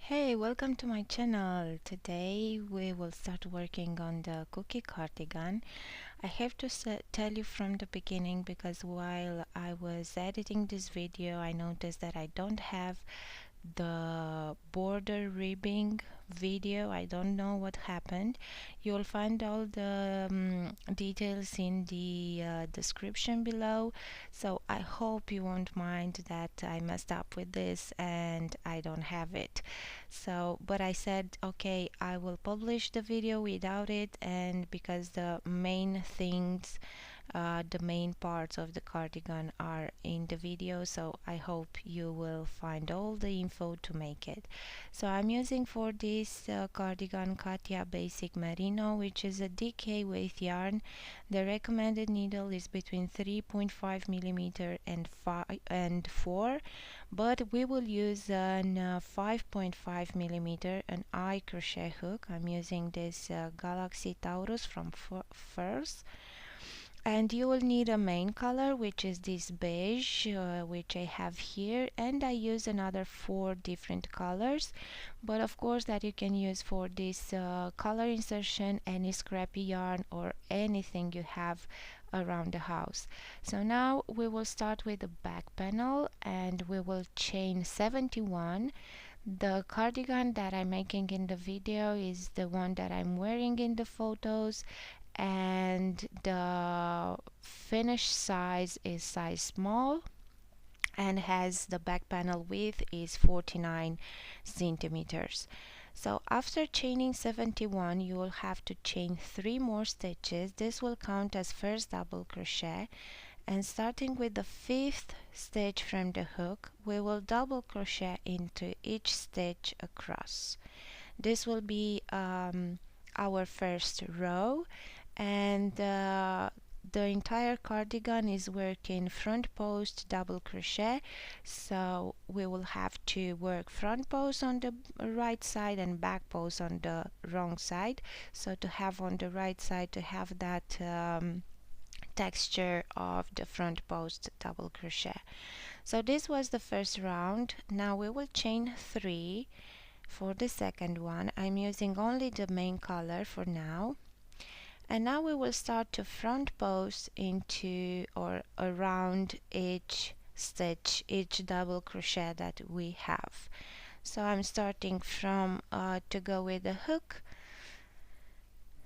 Hey, welcome to my channel. Today we will start working on the cookie cardigan. I have to tell you from the beginning because while I was editing this video I noticed that I don't have the border ribbing video. I don't know what happened. You'll find all the details in the description below, so I hope you won't mind that I messed up with this and I don't have it. So but I said okay, I will publish the video without it, and because the main things, the main parts of the cardigan are in the video, so I hope you will find all the info to make it. So I'm using for this cardigan Katia Basic Merino, which is a DK weight yarn. The recommended needle is between 3.5 millimeter and 4, but we will use an 5.5 millimeter an eye crochet hook. I'm using this Galaxy Taurus from Furls. And you will need a main color, which is this beige, which I have here, and I use another 4 different colors, but of course that you can use for this color insertion any scrappy yarn or anything you have around the house. So now we will start with the back panel and we will chain 71. The cardigan that I'm making in the video is the one that I'm wearing in the photos, and the finished size is size small and has the back panel width is 49 centimeters. So after chaining 71 you will have to chain 3 more stitches. This will count as first double crochet, and starting with the 5th stitch from the hook we will double crochet into each stitch across. This will be our first row, and the entire cardigan is worked in front post double crochet, so we will have to work front post on the right side and back post on the wrong side. So to have on the right side, to have that texture of the front post double crochet. So this was the first round. Now we will chain 3 for the second one. I'm using only the main color for now. And now we will start to front post into or around each stitch, each double crochet that we have. So I'm starting from to go with the hook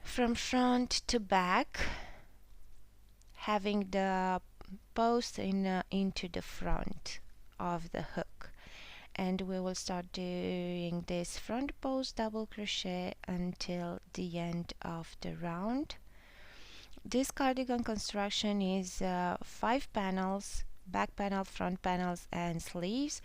from front to back, having the post into the front of the hook, and we will start doing this front post double crochet until the end of the round. This cardigan construction is 5 panels, back panel, front panels and sleeves,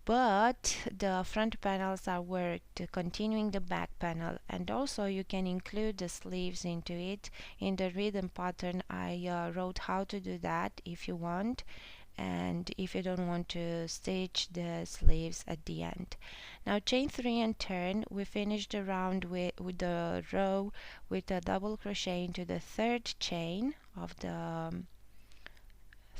but the front panels are worked continuing the back panel, and also you can include the sleeves into it. In the rhythm pattern I wrote how to do that if you want, and if you don't want to stitch the sleeves at the end. Now chain 3 and turn. We finish the round with the row with a double crochet into the 3rd chain of the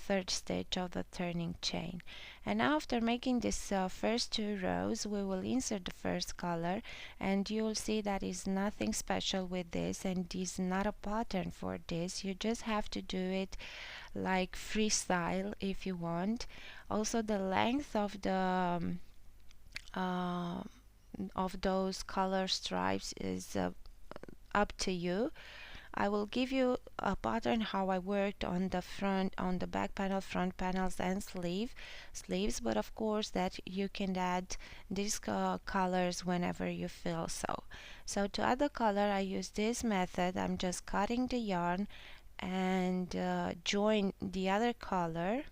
3rd stitch of the turning chain. And now after making this first 2 rows we will insert the first color, and you will see that is nothing special with this and is not a pattern for this. You just have to do it like freestyle if you want. Also the length of the of those color stripes is up to you. I will give you a pattern how I worked on the front, on the back panel, front panels and sleeves, but of course that you can add these colors whenever you feel so. So to add the color I use this method. I'm just cutting the yarn and join the other color.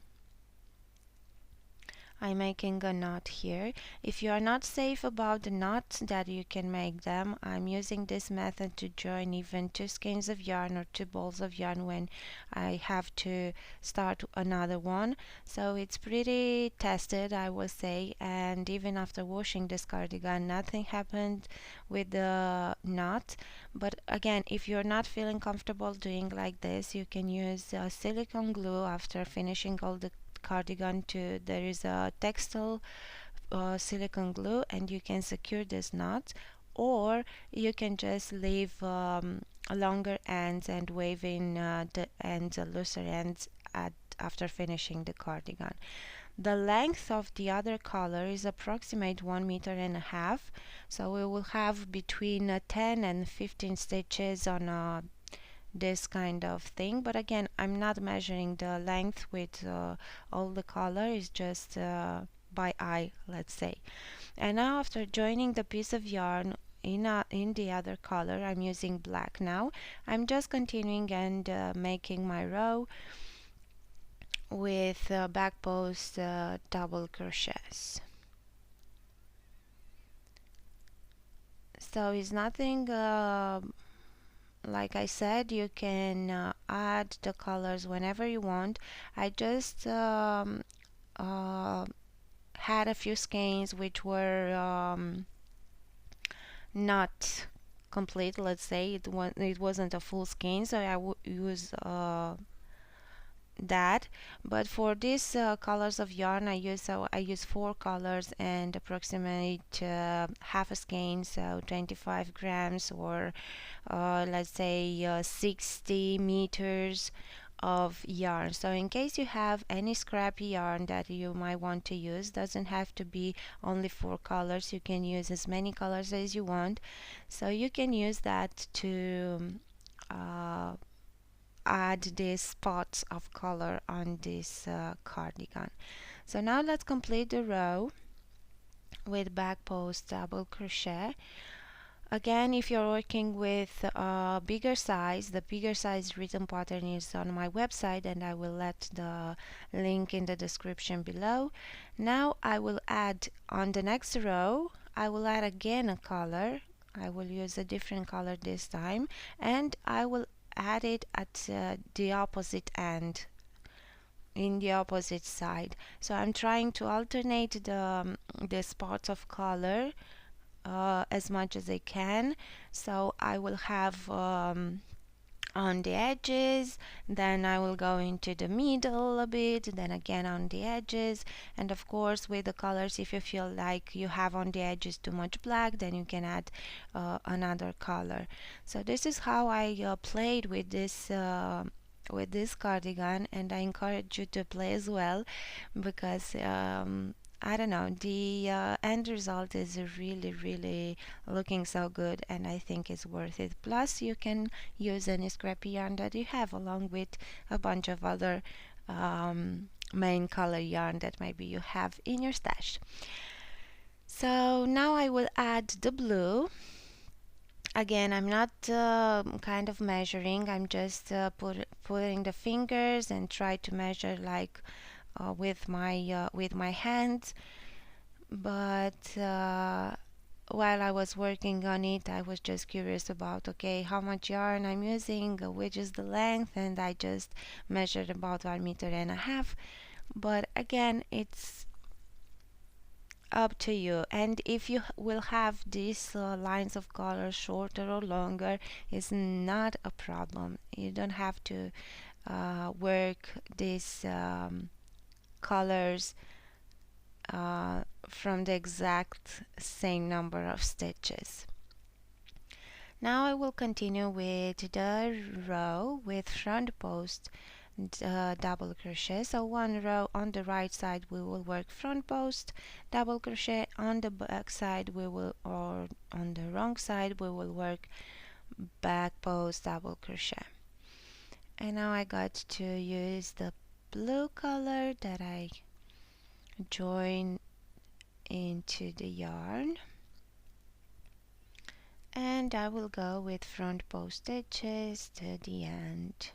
I'm making a knot here. If you are not safe about the knots that you can make them, I'm using this method to join even 2 skeins of yarn or 2 balls of yarn when I have to start another one. So it's pretty tested, I will say, and even after washing this cardigan nothing happened with the knot. But again, if you're not feeling comfortable doing like this, you can use silicone glue after finishing all the cardigan. There is a textile silicone glue and you can secure this knot, or you can just leave longer ends and wave in the ends, looser ends after finishing the cardigan. The length of the other color is approximate 1.5 meters, so we will have between 10 and 15 stitches on this kind of thing. But again, I'm not measuring the length with all the color, it's just by eye, let's say. And now after joining the piece of yarn in the other color, I'm using black now, I'm just continuing and making my row with back post double crochets. So it's nothing like I said, you can add the colors whenever you want. I just had a few skeins which were not complete, let's say. It wasn't a full skein, so I would use that. But for these colors of yarn, I use 4 colors and approximate half a skein, so 25 grams, or let's say 60 meters of yarn. So in case you have any scrappy yarn that you might want to use, doesn't have to be only 4 colors, you can use as many colors as you want. So you can use that to add these spots of color on this cardigan. So now let's complete the row with back post double crochet. Again, if you're working with a bigger size, the bigger size written pattern is on my website, and I will let the link in the description below. Now I will add on the next row, I will add again a color. I will use a different color this time, and I will add it at the opposite end, in the opposite side. So I'm trying to alternate the spots of color as much as I can. So I will have on the edges, then I will go into the middle a bit, then again on the edges, and of course with the colors, if you feel like you have on the edges too much black, then you can add another color. So this is how I played with this cardigan, and I encourage you to play as well, because I don't know, the end result is really looking so good, and I think it's worth it. Plus you can use any scrappy yarn that you have, along with a bunch of other main color yarn that maybe you have in your stash. So now I will add the blue. Again, I'm not kind of measuring, I'm just putting the fingers and try to measure like with my hands. But while I was working on it, I was just curious about, okay, how much yarn I'm using, which is the length, and I just measured about 1.5 meters. But again, it's up to you, and if you will have these lines of color shorter or longer, it's not a problem. You don't have to work these colors from the exact same number of stitches. Now I will continue with the row with front post double crochet. So one row on the right side we will work front post double crochet, on the back side we will, or on the wrong side we will work back post double crochet. And now I got to use the blue color that I join into the yarn, and I will go with front post stitches to the end.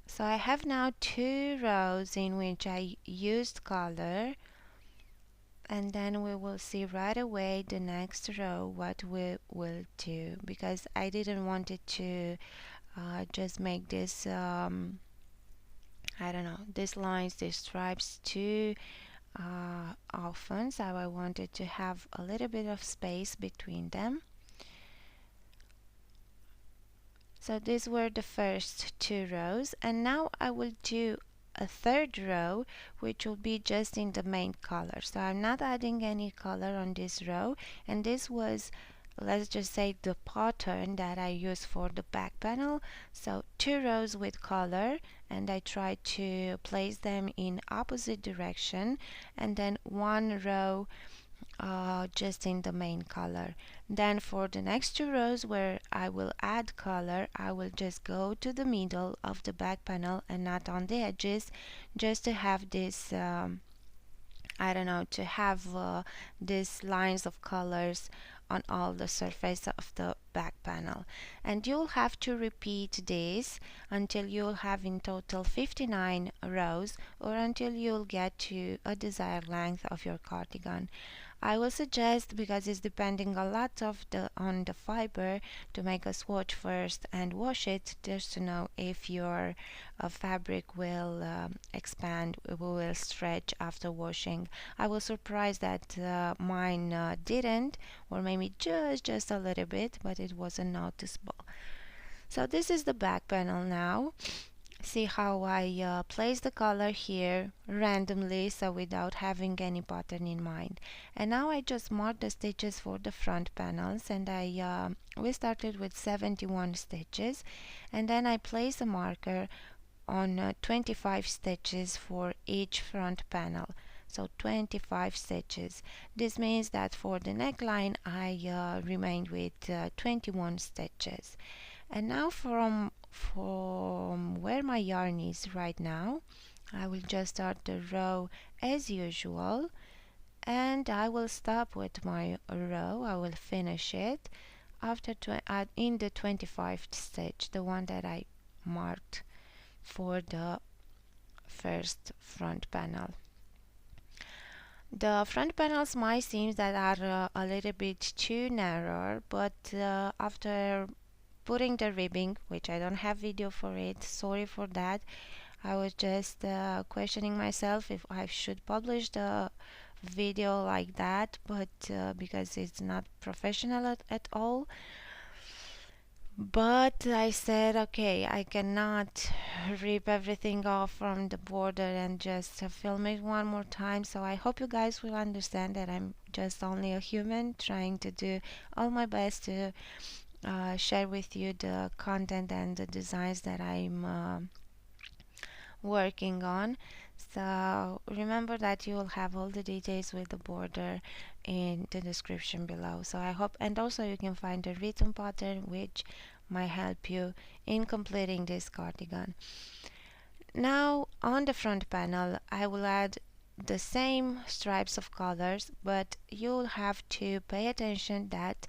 So I have now 2 rows in which I used color, and then we will see right away the next row what we will do, because I didn't want it to just make this I don't know, these lines, these stripes too often, so I wanted to have a little bit of space between them. So these were the first 2 rows, and now I will do a third row which will be just in the main color. So I'm not adding any color on this row, and this was, let's just say, the pattern that I use for the back panel. So 2 rows with color, and I try to place them in opposite direction, and then 1 row just in the main color. Then for the next 2 rows where I will add color, I will just go to the middle of the back panel and not on the edges, just to have this I don't know, to have these lines of colors on all the surface of the back panel. And you'll have to repeat this until you'll have in total 59 rows, or until you'll get to a desired length of your cardigan. I will suggest, because it's depending a lot on the fiber, to make a swatch first and wash it, just to know if your fabric will expand, will stretch after washing. I was surprised that mine didn't, or maybe just a little bit, but it wasn't noticeable. So this is the back panel now. See how I place the color here randomly, so without having any pattern in mind. And now I just mark the stitches for the front panels, and we started with 71 stitches, and then I place a marker on 25 stitches for each front panel. So 25 stitches. This means that for the neckline I remained with 21 stitches. And now from where my yarn is right now, I will just start the row as usual, and I will stop with my row. I will finish it after in the 25th stitch, the one that I marked for the first front panel. The front panels might seem that are a little bit too narrow, but after putting the ribbing, which I don't have video for it, sorry for that. I was just questioning myself if I should publish the video like that, but because it's not professional at all. But I said, okay, I cannot rip everything off from the border and just film it one more time. So I hope you guys will understand that I'm just only a human trying to do all my best to share with you the content and the designs that I'm working on. So remember that you will have all the details with the border in the description below. So I hope, and also you can find a written pattern which might help you in completing this cardigan. Now on the front panel I will add the same stripes of colors, but you'll have to pay attention that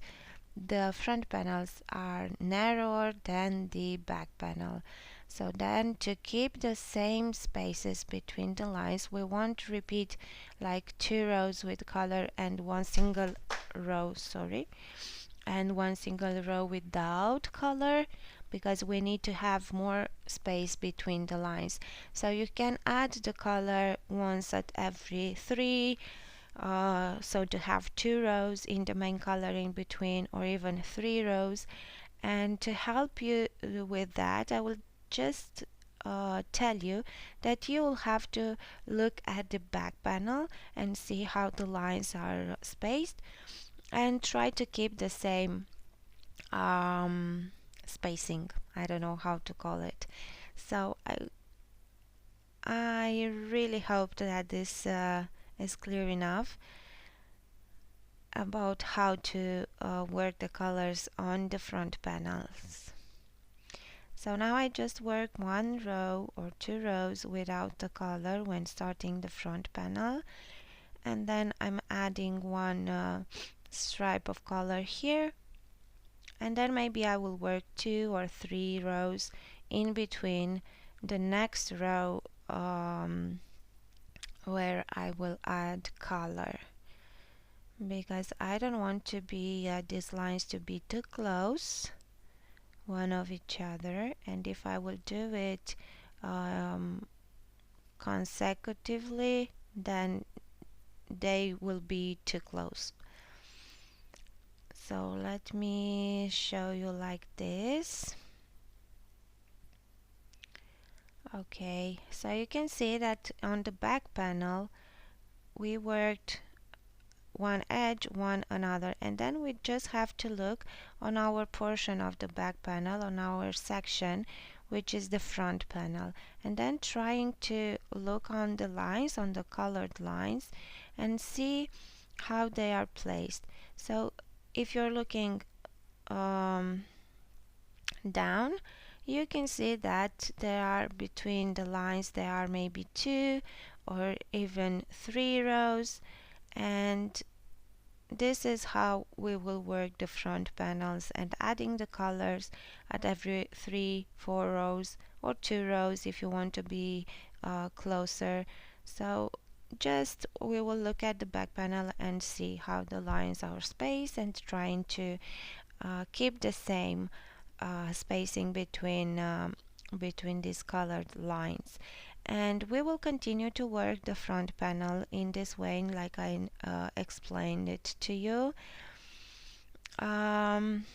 the front panels are narrower than the back panel. So then, to keep the same spaces between the lines, we want to repeat like 2 rows with color and one single row, and one single row without color, because we need to have more space between the lines. So you can add the color once at every 3, so to have 2 rows in the main color in between, or even 3 rows. And to help you with that, I will just tell you that you will have to look at the back panel and see how the lines are spaced, and try to keep the same spacing. I don't know how to call it. So I really hope that this is clear enough about how to work the colors on the front panels. So now I just work 1 row or 2 rows without the color when starting the front panel, and then I'm adding 1 stripe of color here, and then maybe I will work 2 or 3 rows in between the next row where I will add color, because I don't want to be these lines to be too close one of each other, and if I will do it consecutively, then they will be too close. So let me show you like this. Okay, so you can see that on the back panel we worked one edge, one another, and then we just have to look on our portion of the back panel, on our section, which is the front panel, and then trying to look on the lines, on the colored lines, and see how they are placed. So if you're looking down, you can see that there are between the lines there are maybe 2 or even 3 rows, and this is how we will work the front panels, and adding the colors at every 3-4 rows, or 2 rows if you want to be closer. So just we will look at the back panel and see how the lines are spaced, and trying to keep the same spacing between these colored lines. And we will continue to work the front panel in this way, like I explained it to you, um,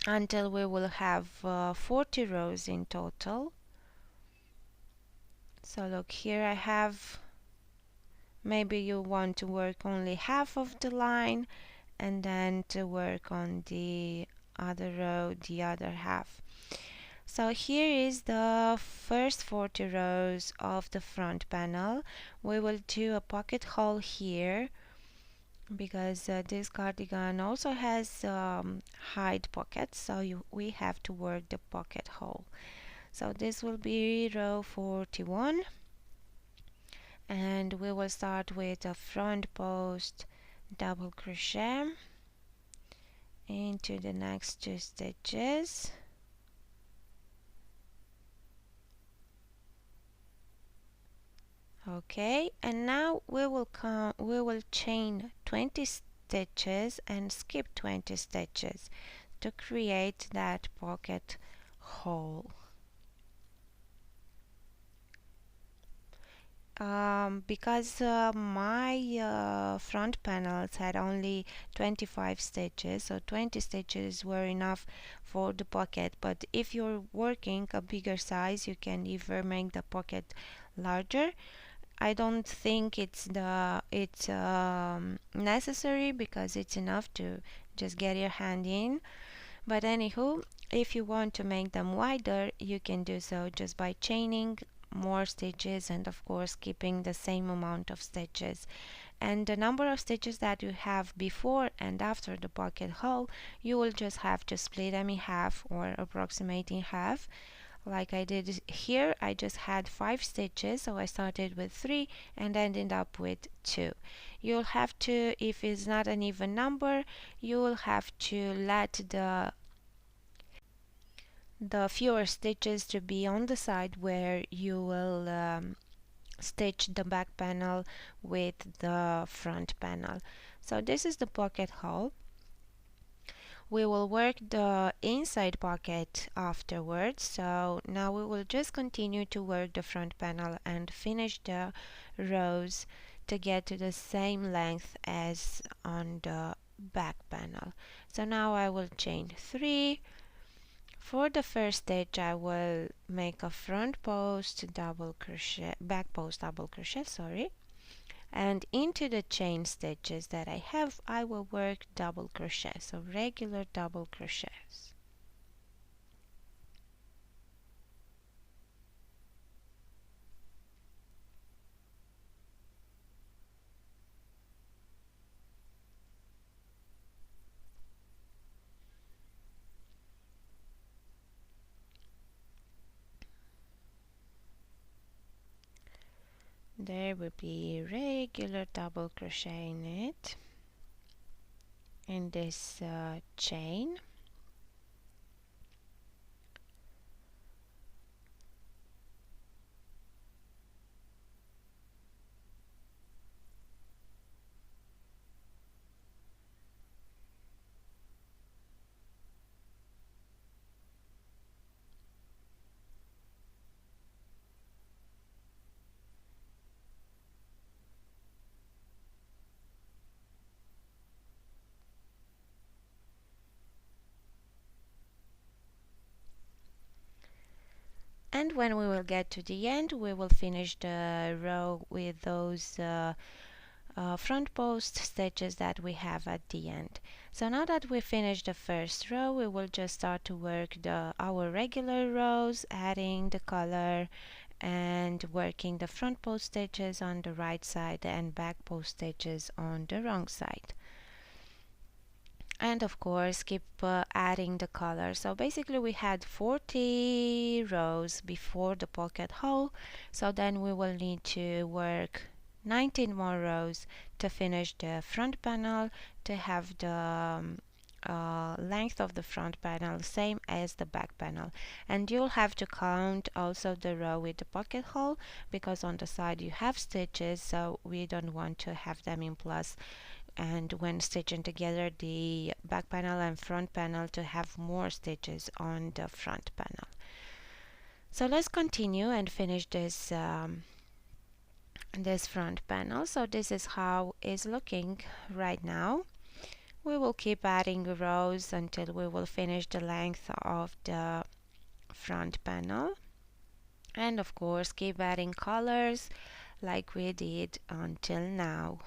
until we will have 40 rows in total. So look here, I have, maybe you want to work only half of the line, and then to work on the other row the other half. So here is the first 40 rows of the front panel. We will do a pocket hole here, because this cardigan also has hide pockets, so we have to work the pocket hole. So this will be row 41, and we will start with a front post double crochet into the next 2 stitches. Okay, and now we will chain 20 stitches and skip 20 stitches to create that pocket hole. Because my front panels had only 25 stitches, so 20 stitches were enough for the pocket. But if you're working a bigger size, you can either make the pocket larger. I don't think it's necessary, because it's enough to just get your hand in. But anywho, if you want to make them wider, you can do so just by chaining more stitches, and of course keeping the same amount of stitches. And the number of stitches that you have before and after the pocket hole, you will just have to split them in half, or approximating half. Like I did here, I just had 5 stitches, so I started with 3 and ended up with 2. You'll have to, if it's not an even number, you will have to let the fewer stitches to be on the side where you will stitch the back panel with the front panel. So this is the pocket hole. We will work the inside pocket afterwards, so now we will just continue to work the front panel and finish the rows to get to the same length as on the back panel. So now I will chain 3. For the first stitch I will make a front post double crochet, back post double crochet, sorry, and into the chain stitches that I have, I will work double crochet, so regular double crochets. There will be regular double crochet in it, in this chain. And when we will get to the end, we will finish the row with those front post stitches that we have at the end. So now that we finished the first row, we will just start to work our regular rows, adding the color and working the front post stitches on the right side and back post stitches on the wrong side. And of course keep adding the color. So basically we had 40 rows before the pocket hole, so then we will need to work 19 more rows to finish the front panel, to have the length of the front panel same as the back panel. And you'll have to count also the row with the pocket hole, because on the side you have stitches, so we don't want to have them in plus, and when stitching together the back panel and front panel to have more stitches on the front panel. So let's continue and finish this this front panel. So this is how it's looking right now. We will keep adding rows until we will finish the length of the front panel, and of course keep adding colors like we did until now.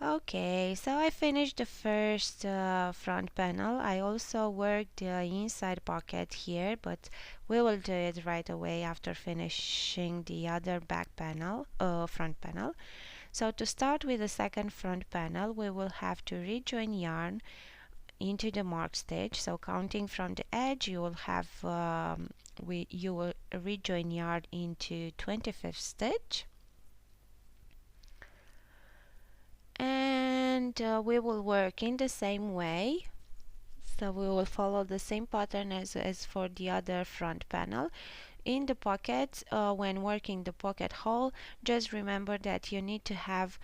Okay, so I finished the first front panel. I also worked the inside pocket here, but we will do it right away after finishing the other back panel, front panel. So to start with the second front panel, we will have to rejoin yarn into the mark stitch. So counting from the edge, you will have you will rejoin yarn into 25th stitch. And we will work in the same way, so we will follow the same pattern as for the other front panel. In the pocket, when working the pocket hole, just remember that you need to have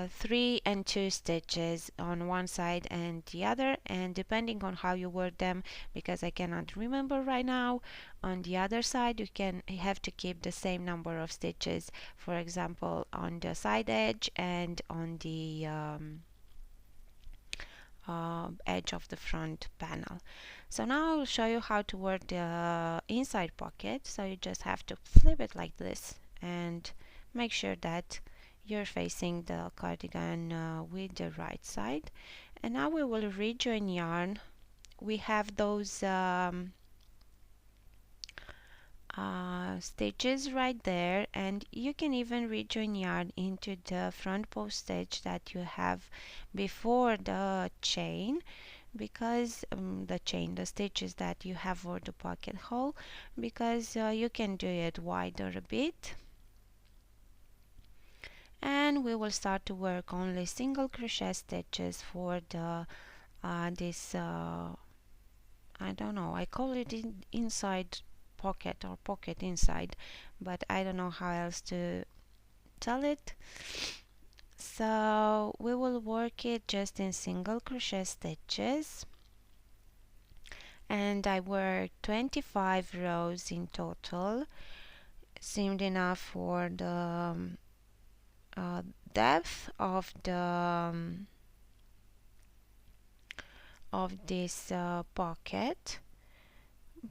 3 and 2 stitches on one side and the other, and depending on how you work them, because I cannot remember right now, on the other side you have to keep the same number of stitches, for example on the side edge and on the edge of the front panel. So now I will show you how to work the inside pocket. So you just have to flip it like this and make sure that you're facing the cardigan with the right side. And now we will rejoin yarn. We have those stitches right there, and you can even rejoin yarn into the front post stitch that you have before the chain, because the stitches that you have for the pocket hole, because you can do it wider a bit. And we will start to work only single crochet stitches for the this I don't know, I call it inside pocket or pocket inside, but I don't know how else to tell it. So we will work it just in single crochet stitches, and I worked 25 rows in total. Seemed enough for the depth of this pocket.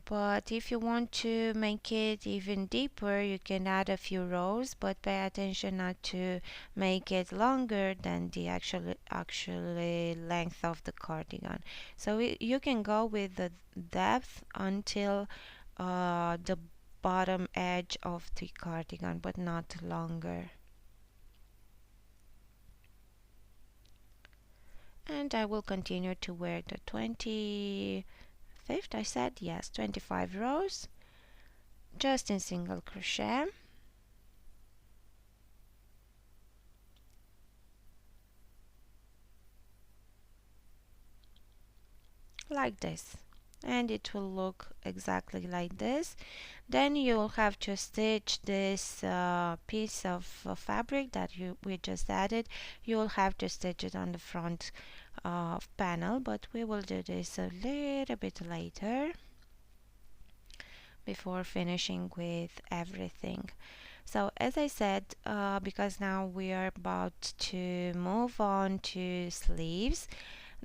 But if you want to make it even deeper, you can add a few rows, but pay attention not to make it longer than the actually length of the cardigan. So you can go with the depth until the bottom edge of the cardigan, but not longer. And I will continue to work the 25th, I said, yes, 25 rows just in single crochet. Like this, and it will look exactly like this. Then you'll have to stitch this piece of fabric that we just added. You'll have to stitch it on the front panel, but we will do this a little bit later before finishing with everything. So as I said, because now we are about to move on to sleeves,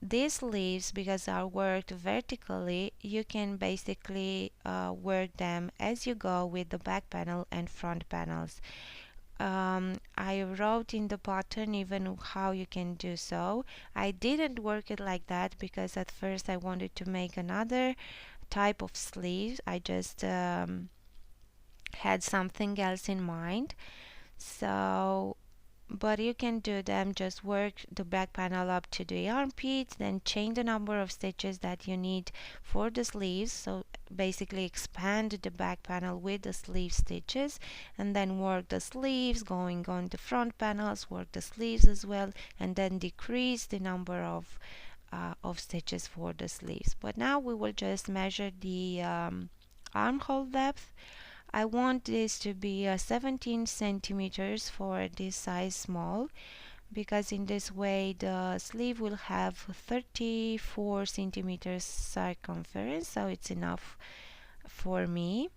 these sleeves, because are worked vertically, you can basically work them as you go with the back panel and front panels. I wrote in the pattern even how you can do so. I didn't work it like that because at first I wanted to make another type of sleeves. I just had something else in mind. So, but you can do them, just work the back panel up to the armpit, then change the number of stitches that you need for the sleeves. So basically expand the back panel with the sleeve stitches, and then work the sleeves going on the front panels, work the sleeves as well, and then decrease the number of stitches for the sleeves. But now we will just measure the armhole depth. I want this to be 17 centimeters for this size small, because in this way the sleeve will have 34 centimeters circumference, so it's enough for me.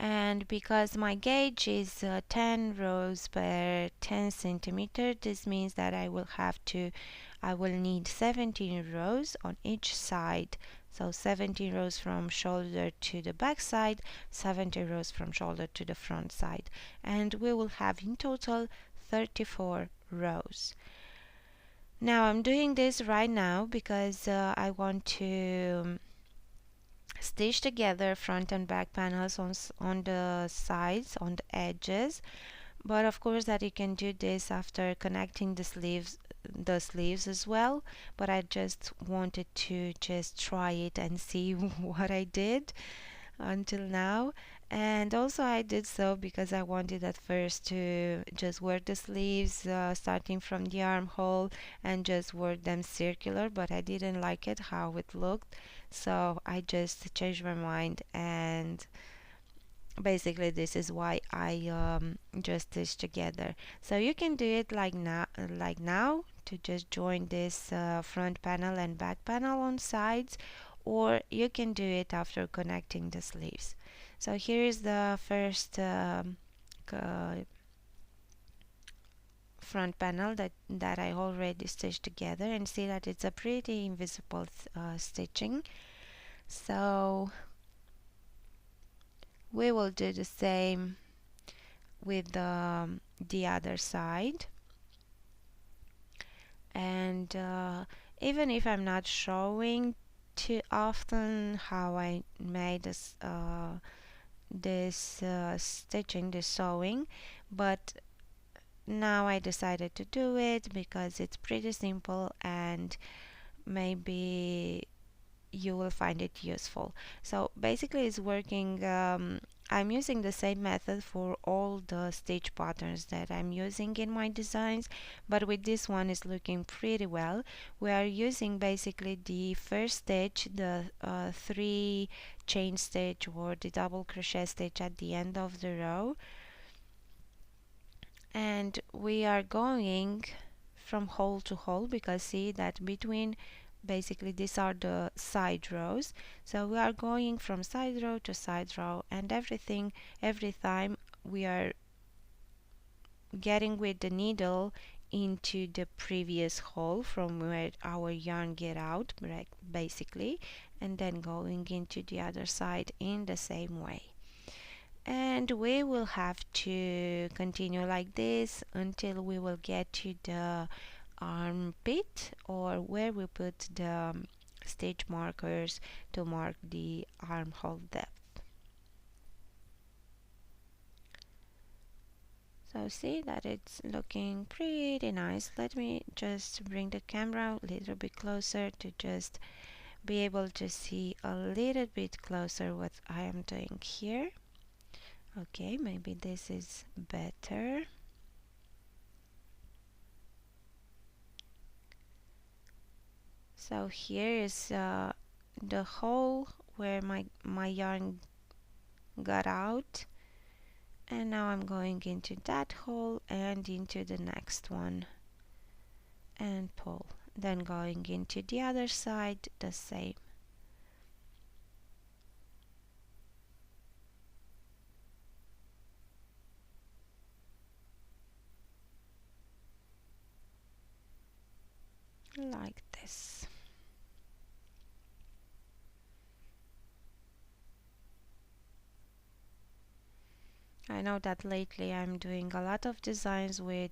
And because my gauge is 10 rows per 10 centimeter, this means that I will need 17 rows on each side. So 17 rows from shoulder to the back side, 70 rows from shoulder to the front side. And we will have in total 34 rows. Now I'm doing this right now because I want to stitch together front and back panels on the sides, on the edges. But of course that you can do this after connecting the sleeves as well. But I just wanted to just try it and see what I did until now. And also I did so because I wanted at first to just work the sleeves starting from the armhole and just work them circular, but I didn't like it how it looked, so I just changed my mind, and basically this is why I just stitch together. So you can do it like now to just join this front panel and back panel on sides, or you can do it after connecting the sleeves. So here is the first front panel that I already stitched together, and see that it's a pretty invisible stitching. So we will do the same with the other side. And even if I'm not showing too often how I made this stitching, this sewing, but now I decided to do it because it's pretty simple and maybe you will find it useful. So basically it's working. I'm using the same method for all the stitch patterns that I'm using in my designs, but with this one is looking pretty well. We are using basically the first stitch, the 3 chain stitch or the double crochet stitch at the end of the row, and we are going from hole to hole, because see that between, basically these are the side rows, so we are going from side row to side row, and every time we are getting with the needle into the previous hole from where our yarn get out, basically, and then going into the other side in the same way. And we will have to continue like this until we will get to the armpit, or where we put the stitch markers to mark the armhole depth. So see that it's looking pretty nice. Let me just bring the camera a little bit closer to just be able to see a little bit closer what I am doing here. Okay, maybe this is better. So here is the hole where my yarn got out, and now I'm going into that hole and into the next one and pull, then going into the other side the same. like this. I know that lately I'm doing a lot of designs with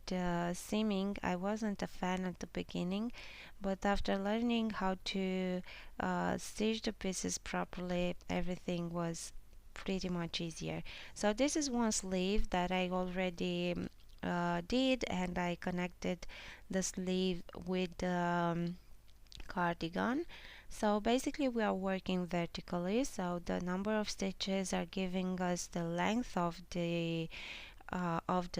seaming. I wasn't a fan at the beginning, but after learning how to stitch the pieces properly, everything was pretty much easier. So this is one sleeve that I already did, and I connected the sleeve with the cardigan. So basically we are working vertically, so the number of stitches are giving us the length of the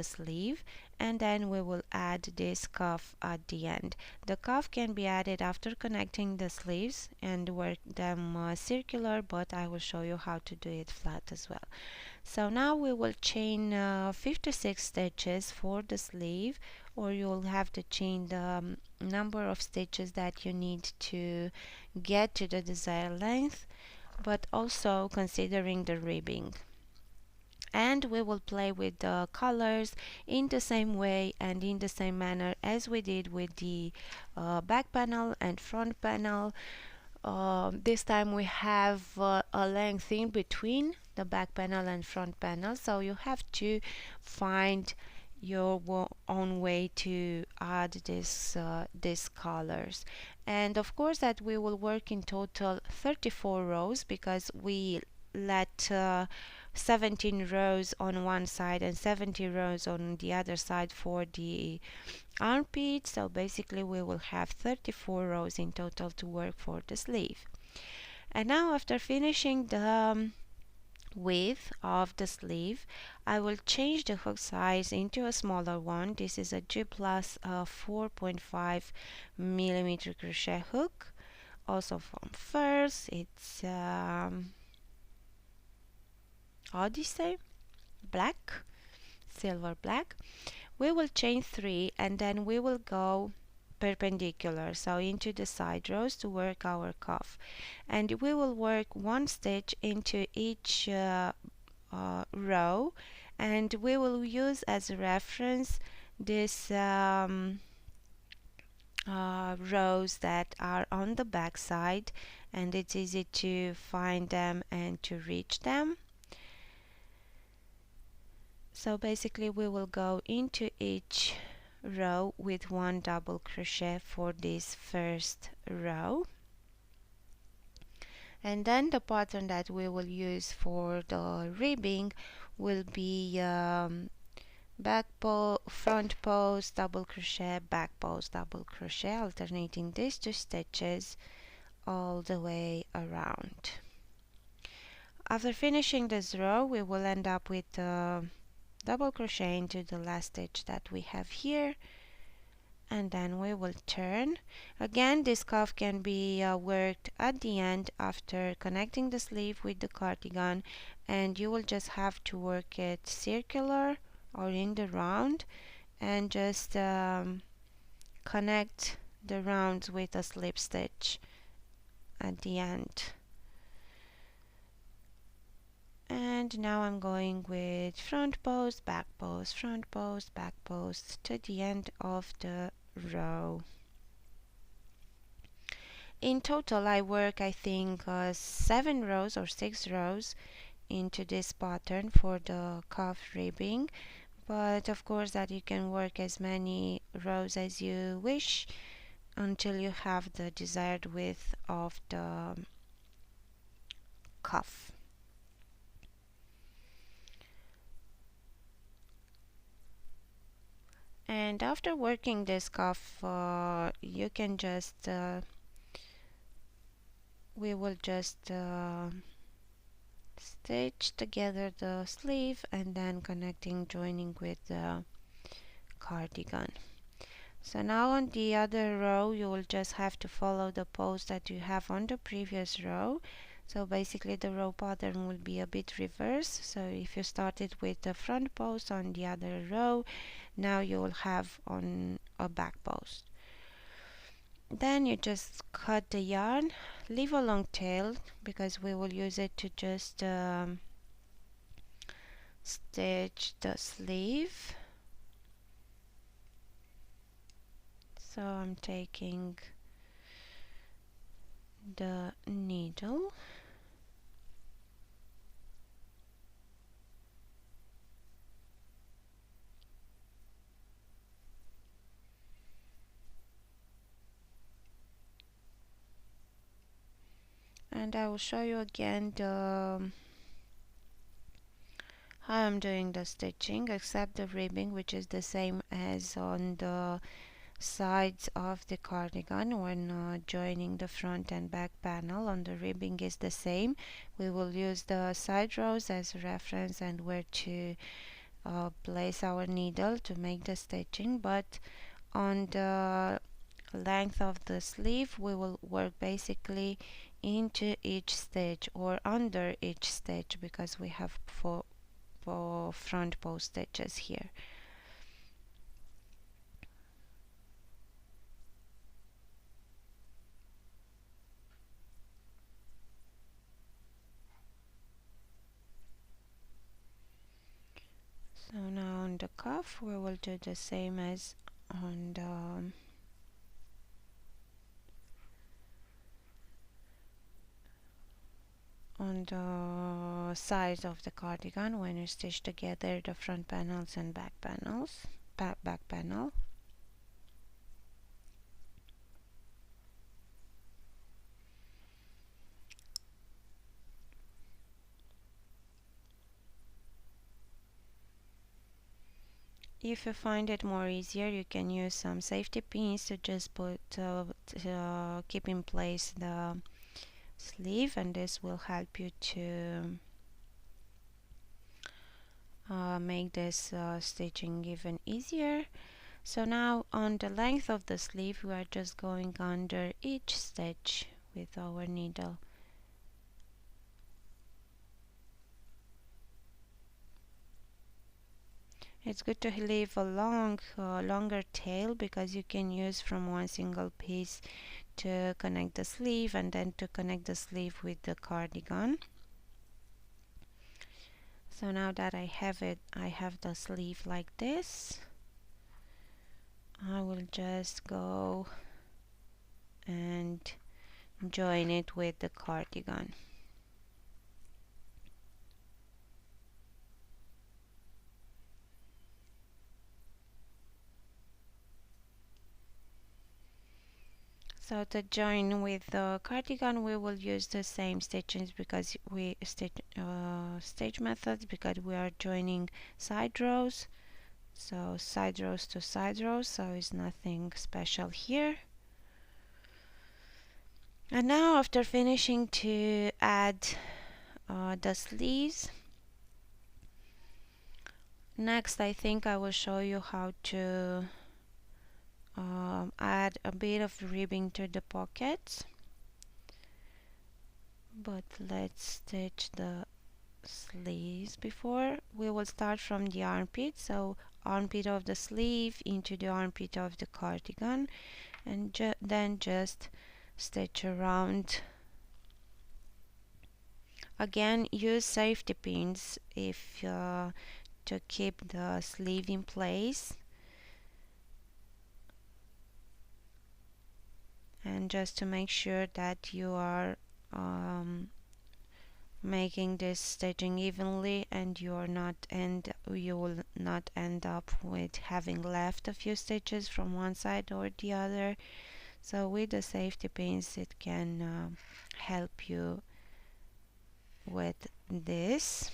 sleeve, and then we will add this cuff at the end. The cuff can be added after connecting the sleeves and work them circular, but I will show you how to do it flat as well. So now we will chain 56 stitches for the sleeve, or you'll have to chain the number of stitches that you need to get to the desired length, but also considering the ribbing. And we will play with the colors in the same way and in the same manner as we did with the back panel and front panel. This time we have a length in between the back panel and front panel, so you have to find your own way to add these colors. And of course that we will work in total 34 rows, because we let 17 rows on one side and 70 rows on the other side for the armpit. So basically we will have 34 rows in total to work for the sleeve. And now after finishing the width of the sleeve, I will change the hook size into a smaller one. This is a G plus 4.5 millimeter crochet hook, also from Furls. It's Odyssey black, silver black. We will chain 3 and then we will go perpendicular, so into the side rows to work our cuff, and we will work one stitch into each row, and we will use as a reference this rows that are on the back side, and it's easy to find them and to reach them. So basically we will go into each row with one double crochet for this first row, and then the pattern that we will use for the ribbing will be front post double crochet, back post double crochet, alternating these two stitches all the way around. After finishing this row, we will end up with double crochet into the last stitch that we have here, and then we will turn. Again, this cuff can be worked at the end after connecting the sleeve with the cardigan, and you will just have to work it circular or in the round, and just connect the rounds with a slip stitch at the end. And now I'm going with front post, back post, front post, back post to the end of the row. In total I work, I think 7 rows or 6 rows into this pattern for the cuff ribbing, but of course that you can work as many rows as you wish until you have the desired width of the cuff. And after working this cuff, you can just we will just stitch together the sleeve and then joining with the cardigan. So now on the other row you will just have to follow the pose that you have on the previous row. So basically the row pattern will be a bit reverse. So if you started with the front post on the other row, now you will have on a back post. Then you just cut the yarn, leave a long tail because we will use it to just stitch the sleeve. So I'm taking the needle and I will show you again how I'm doing the stitching, except the ribbing, which is the same as on the sides of the cardigan when joining the front and back panel. On the ribbing is the same. We will use the side rows as a reference and where to place our needle to make the stitching, but on the length of the sleeve we will work basically into each stitch or under each stitch because we have four front post stitches here. So now on the cuff we will do the same as on the sides of the cardigan when you stitch together the front panels and back panels, back panel. If you find it more easier, you can use some safety pins to just put keep in place the sleeve, and this will help you to make this stitching even easier. So now on the length of the sleeve we are just going under each stitch with our needle. It's good to leave a longer tail because you can use from one single piece to connect the sleeve and then to connect the sleeve with the cardigan. So now that I have it, I have the sleeve like this. I will just go and join it with the cardigan. So to join with the cardigan we will use the same stitches because we stitch methods because we are joining side rows. So side rows to side rows, so it's nothing special here. And now after finishing to add the sleeves, next I think I will show you how to add a bit of ribbing to the pockets. But let's stitch the sleeves before. We will start from the armpit, so armpit of the sleeve into the armpit of the cardigan, and then just stitch around. Again, use safety pins if to keep the sleeve in place, and just to make sure that you are making this stitching evenly and you will not end up with having left a few stitches from one side or the other. So with the safety pins it can help you with this.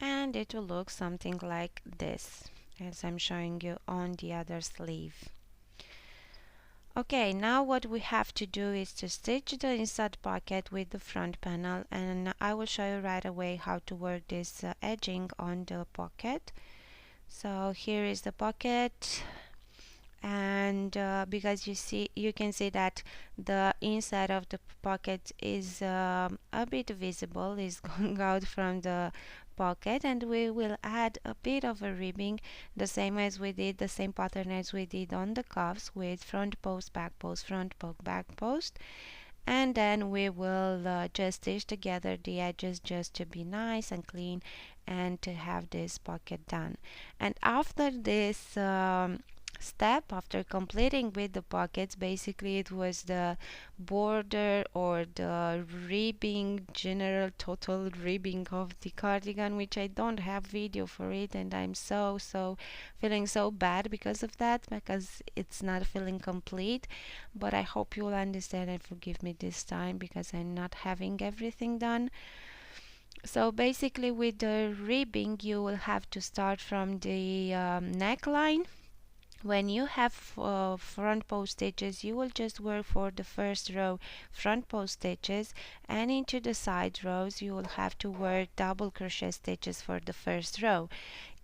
And it will look something like this as I'm showing you on the other sleeve. Okay, now what we have to do is to stitch the inside pocket with the front panel, and I will show you right away how to work this edging on the pocket. So here is the pocket, and because you can see that the inside of the pocket is a bit visible, is going out from the pocket, and we will add a bit of a ribbing, the same as we did, the same pattern as we did on the cuffs, with front post, back post, front post, back post. And then we will just stitch together the edges just to be nice and clean and to have this pocket done. And after this step, after completing with the pockets, basically it was the border or the ribbing, general total ribbing of the cardigan, which I don't have video for it, and I'm so feeling so bad because of that, because it's not feeling complete. But I hope you'll understand and forgive me this time because I'm not having everything done. So basically with the ribbing you will have to start from the neckline. When you have front post stitches, you will just work for the first row front post stitches, and into the side rows you will have to work double crochet stitches for the first row.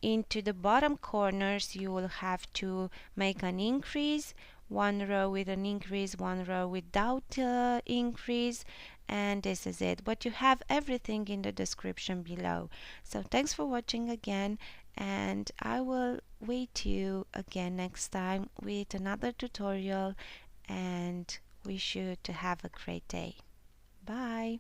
Into the bottom corners you will have to make an increase, one row with an increase, one row without increase, and this is it. But you have everything in the description below. So thanks for watching again, and I will wait you again next time with another tutorial, and wish you to have a great day. Bye.